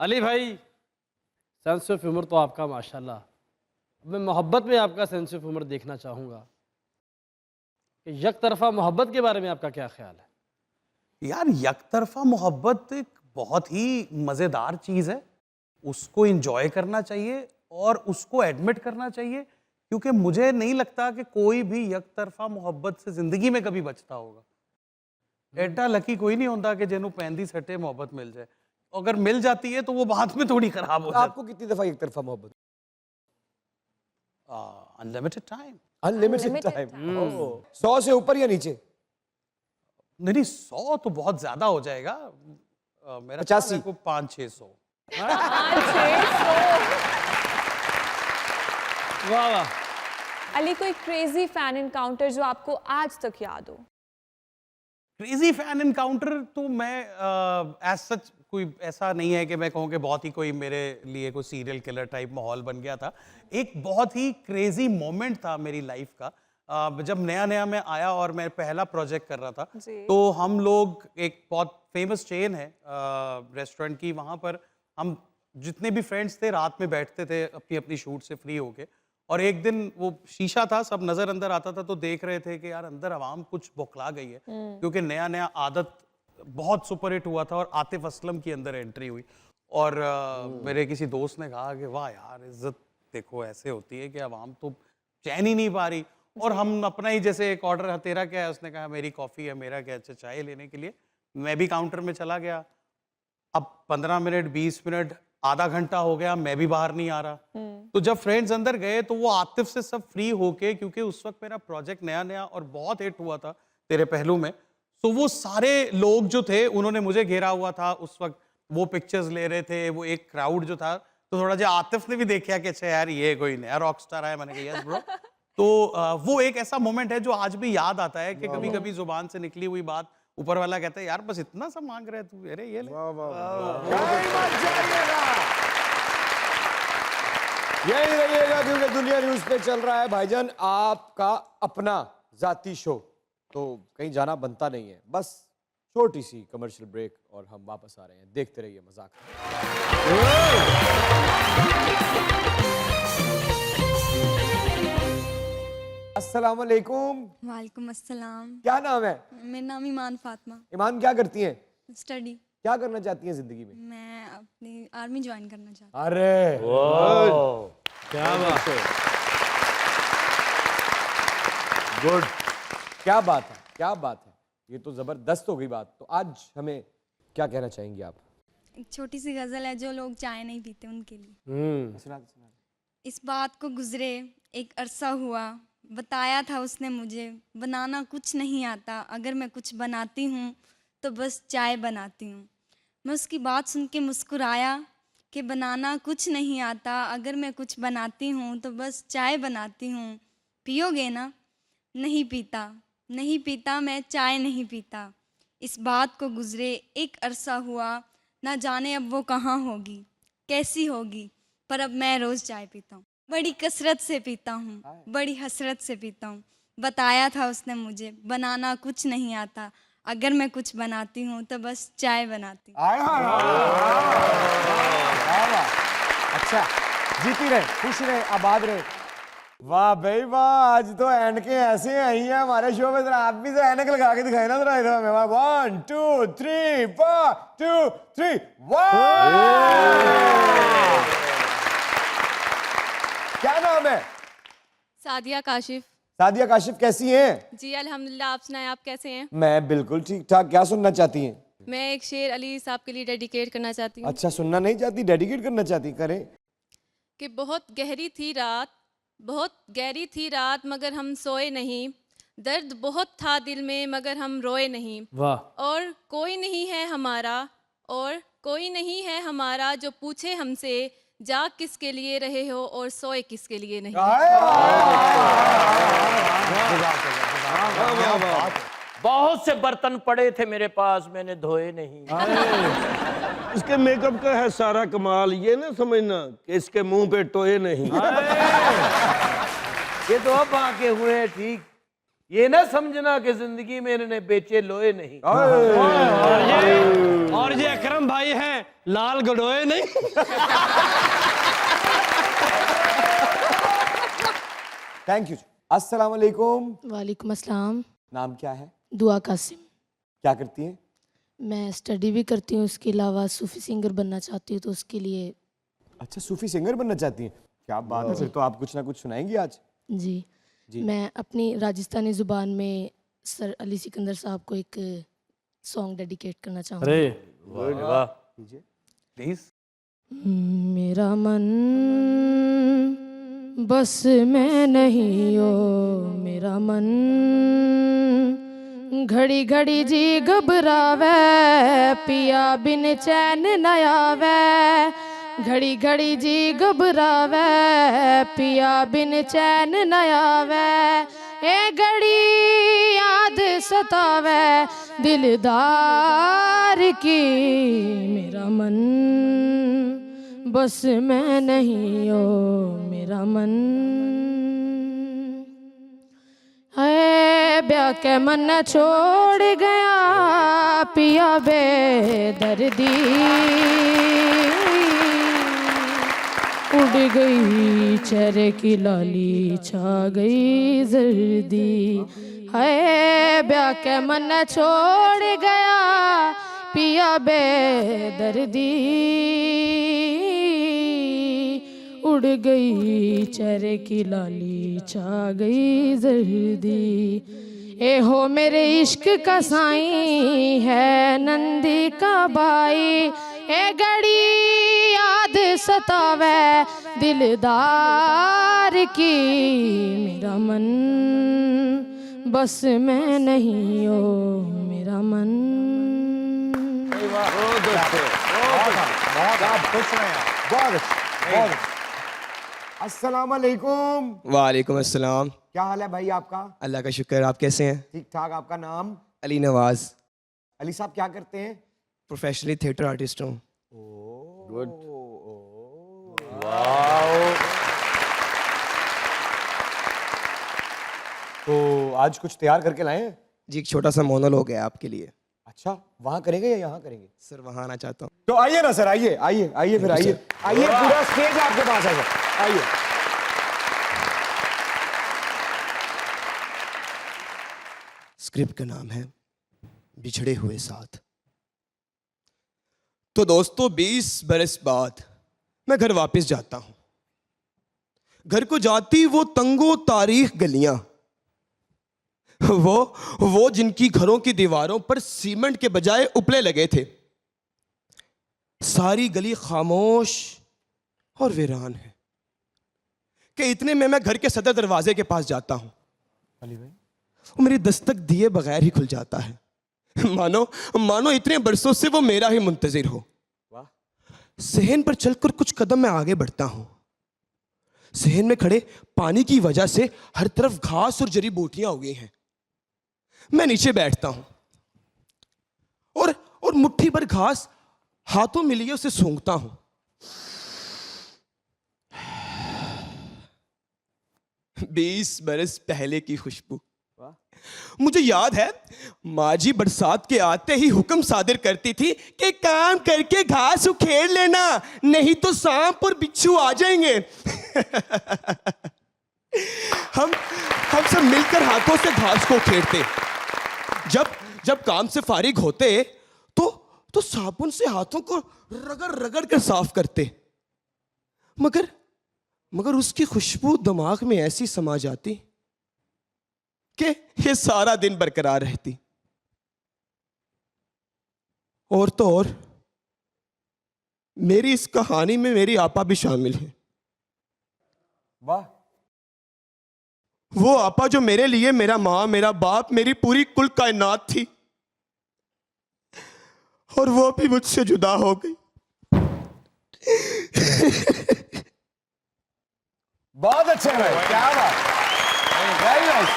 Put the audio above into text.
अली भाई, sense of humour तो आपका माशाल्लाह। मैं मोहब्बत में आपका सेंस ऑफ ह्यूमर देखना चाहूँगा कि यक तरफा मोहब्बत के बारे में आपका क्या ख्याल है? यार यकतरफा मोहब्बत एक बहुत ही मज़ेदार चीज़ है। उसको एंजॉय करना चाहिए और उसको एडमिट करना चाहिए, क्योंकि मुझे नहीं लगता कि कोई भी यकतरफा मोहब्बत से ज़िंदगी में कभी बचता होगा। एडा लकी कोई नहीं होता कि जिन्हों पैंदी सटे मोहब्बत मिल जाए। अगर मिल जाती है तो वो बाद में थोड़ी खराब हो जाती आपको कितनी दफा एक तरफा मोहब्बत? है। Unlimited time. Unlimited time. 100 से ऊपर या नीचे? नहीं 100 तो बहुत ज्यादा हो जाएगा। मेरा 85 को 500-600। वाह वाह। अली, कोई क्रेजी फैन एनकाउंटर जो आपको आज तक याद हो? क्रेजी फैन एनकाउंटर तो मैं एज सच कोई ऐसा नहीं है कि मैं कहूँ कि बहुत ही कोई मेरे लिए कोई सीरियल किलर टाइप माहौल बन गया था। एक बहुत ही क्रेजी मोमेंट था मेरी लाइफ का। जब नया नया मैं आया और मैं पहला प्रोजेक्ट कर रहा था, तो हम लोग एक बहुत फेमस चेन है रेस्टोरेंट की, वहाँ पर हम जितने भी फ्रेंड्स थे रात में बैठते थे अपनी अपनी शूट से फ्री होके। और एक दिन वो शीशा था, सब नज़र अंदर आता था, तो देख रहे थे कि यार अंदर आवाम कुछ बौखला गई है, क्योंकि नया नया आदत बहुत सुपर हिट हुआ था और आतिफ असलम की अंदर एंट्री हुई। और मेरे किसी दोस्त ने कहा कि वाह यार, इज्जत देखो ऐसे होती है कि आवाम तो चैन ही नहीं पा रही। और हम अपना ही जैसे एक ऑर्डर, तेरा क्या है, उसने कहा मेरी कॉफ़ी है, मेरा क्या, अच्छा चाय लेने के लिए मैं भी काउंटर में चला गया। अब 15 मिनट 20 मिनट आधा घंटा हो गया, मैं भी बाहर नहीं आ रहा। तो जब फ्रेंड्स अंदर गए तो वो आतिफ से सब फ्री होके, क्योंकि उस वक्त मेरा प्रोजेक्ट नया नया और बहुत हिट हुआ था तेरे पहलू में, तो वो सारे लोग जो थे उन्होंने मुझे घेरा हुआ था उस वक्त। वो पिक्चर्स ले रहे थे, वो एक क्राउड जो था, तो थोड़ा जो आतिफ ने भी देखा कि अच्छा यार ये कोई नया रॉक स्टार है। मैंने कहा यस ब्रो। तो वो एक ऐसा मोमेंट है जो आज भी याद आता है कि कभी कभी जुबान से निकली हुई बात ऊपर वाला कहता है यार बस इतना सा मांग रहे तू, अरे ये ले। यही रहिएगा क्योंकि दुनिया न्यूज पे चल रहा है भाईजान आपका अपना जाती शो, तो कहीं जाना बनता नहीं है। बस छोटी सी कमर्शियल ब्रेक और हम वापस आ रहे हैं। देखते रहिए मजाक। अस्सलाम वालेकुम। वालेकुम अस्सलाम। क्या नाम है? मेरा नाम ईमान फातिमा। ईमान, क्या करती हैं? स्टडी। क्या करना चाहती हैं जिंदगी में? मैं अपनी आर्मी ज्वाइन करना चाहती अरे क्या बात है। गुड, क्या बात है, क्या बात है, ये तो जबरदस्त हो गई बात। तो आज हमें क्या कहना चाहेंगी आप? हूँ। एक छोटी सी गज़ल है जो लोग चाय नहीं पीते उनके लिए। सुना। इस बात को गुजरे एक अरसा हुआ, बताया था उसने मुझे बनाना कुछ नहीं आता, अगर मैं कुछ बनाती हूँ तो बस चाय बनाती हूँ। मैं उसकी बात सुन के मुस्कुराया कि बनाना कुछ नहीं आता, अगर मैं कुछ बनाती हूँ तो बस चाय बनाती हूँ। पियोगे ना? नहीं पीता, नहीं पीता, मैं चाय नहीं पीता। इस बात को गुजरे एक अरसा हुआ, ना जाने अब वो कहाँ होगी, कैसी होगी, पर अब मैं रोज़ चाय पीता हूँ। बड़ी कसरत से पीता हूँ, बड़ी हसरत से पीता हूँ। बताया था उसने मुझे बनाना कुछ नहीं आता, अगर मैं कुछ बनाती हूँ तो बस चाय बनाती हूँ। अच्छा, जीती रहे, खुश रहे, आबाद रहे। वाह भाई वाह, आज तो ऐनकें ऐसे आई हैं हमारे शो में। जरा आप भी तो ऐनक लगा के दिखाए ना जरा इधर हमें। 1 2 3 4 2 3 क्या नाम है? सादिया काशिफ। सादिया काशिफ, कैसी हैं? जी अल्हम्दुलिल्लाह, आप सुनाएं आप कैसे हैं? मैं बिल्कुल ठीक ठाक। क्या सुनना चाहती हैं? मैं एक शेर अली साहब के लिए डेडिकेट करना चाहती हूँ। अच्छा, सुनना नहीं चाहती, डेडिकेट करना चाहती, करें। कि बहुत गहरी थी रात, बहुत गहरी थी रात, मगर हम सोए नहीं, दर्द बहुत था दिल में मगर हम रोए नहीं। वाह। और कोई नहीं है हमारा, और कोई नहीं है हमारा जो पूछे हमसे जाग किसके लिए रहे हो और सोए किसके लिए नहीं। बहुत से बर्तन पड़े थे मेरे पास, मैंने धोए नहीं। इसके मेकअप का है सारा कमाल, ये ना समझना कि इसके मुंह पे टोए नहीं। ये तो अब आके हुए हैं ठीक। ये ना समझना कि जिंदगी में इन्होंने बेचे लोहे नहीं। और ये अकरम भाई हैं लाल गडोए नहीं। Thank you. अस्सलाम वालेकुम। वालेकुम अस्सलाम। नाम क्या है? दुआ कासिम। क्या करती हैं? मैं स्टडी भी करती हूँ, उसके अलावा सूफी सिंगर बनना चाहती हूँ, तो उसके लिए। अच्छा, सूफी सिंगर बनना चाहती हैं? क्या बात है, फिर तो आप कुछ ना कुछ सुनाएंगी आज। जी, मैं अपनी राजस्थानी ज़ुबान में सर अली सिकंदर साहब को एक सॉन्ग डेडिकेट करना चाहूँगी। अरे वाह, प्लीज। मेरा मन बस मैं नहीं हो, मेरा मन घड़ी घड़ी जी घबरावे, पिया बिन चैन न आवे, घड़ी घड़ी जी घबरावे, पिया बिन चैन न आवे, ए घड़ी याद सतावे दिलदार की, मेरा मन बस मैं नहीं हो, मेरा मन है ब्याह के मन छोड़ गया, पिया बेदर्दी, उड़ गई चेहरे की लाली, छा गई जर्दी, है ब्याह के मन छोड़ गया, पिया बेदर्दी, उड़ गई चेहरे की लाली, छा गई जर्दी, ए हो मेरे इश्क का साईं है नंदी का भाई, ए घड़ी याद सतावे दिलदार की, मेरा मन बस मैं नहीं हो, मेरा मन। बहुत खुश हैं आप, बहुत अच्छे, बहुत अच्छे। अस्सलाम वालेकुम। वालेकुम अस्सलाम। क्या हाल है भाई आपका? अल्लाह का शुक्र, आप कैसे हैं? ठीक ठाक। आपका नाम? अली नवाज। अली साहब क्या करते हैं? प्रोफेशनली थिएटर आर्टिस्ट हूँ। गुड। तो आज कुछ तैयार करके लाए हैं? जी, एक छोटा सा मोनोलॉग है आपके लिए। अच्छा, वहाँ करेंगे या यहाँ करेंगे? सर वहाँ आना चाहता हूँ। तो आइए ना सर, आइए आइए आइए, फिर आइए आइए, पूरा स्टेज आपके पास है सर, आइए। स्क्रिप्ट का नाम है बिछड़े हुए साथ। तो दोस्तों, 20 बरस बाद मैं घर वापस जाता हूं। घर को जाती वो तंगो तारीख गलियां, वो जिनकी घरों की दीवारों पर सीमेंट के बजाय उपले लगे थे, सारी गली खामोश और वीरान है कि इतने में मैं घर के सदर दरवाजे के पास जाता हूं। अली भाई, वो मेरी दस्तक दिए बगैर ही खुल जाता है, मानो इतने बरसों से वो मेरा ही मुंतजिर हो। सहन पर चलकर कुछ कदम मैं आगे बढ़ता हूं। सहन में खड़े पानी की वजह से हर तरफ घास और जड़ी बूटियां उगी हैं। मैं नीचे बैठता हूं और मुट्ठी भर घास हाथों में लिए उसे सूंघता हूं। बीस बरस पहले की खुशबू। मुझे याद है माँ जी बरसात के आते ही हुक्म सादिर करती थी कि काम करके घास उखेड़ लेना, नहीं तो सांप और बिच्छू आ जाएंगे। हम सब मिलकर हाथों से घास को उखेड़ते। जब काम से फारिग होते तो साबुन से हाथों को रगड़ रगड़ कर साफ करते। मगर उसकी खुशबू दिमाग में ऐसी समा जाती कि ये सारा दिन बरकरार रहती। और तो और मेरी इस कहानी में मेरी आपा भी शामिल है। वाह। वो आपा जो मेरे लिए मेरा माँ, मेरा बाप, मेरी पूरी कुल कायनात थी, और वो भी मुझसे जुदा हो गई। बहुत अच्छे भाई, क्या बात, वेरी नाइस।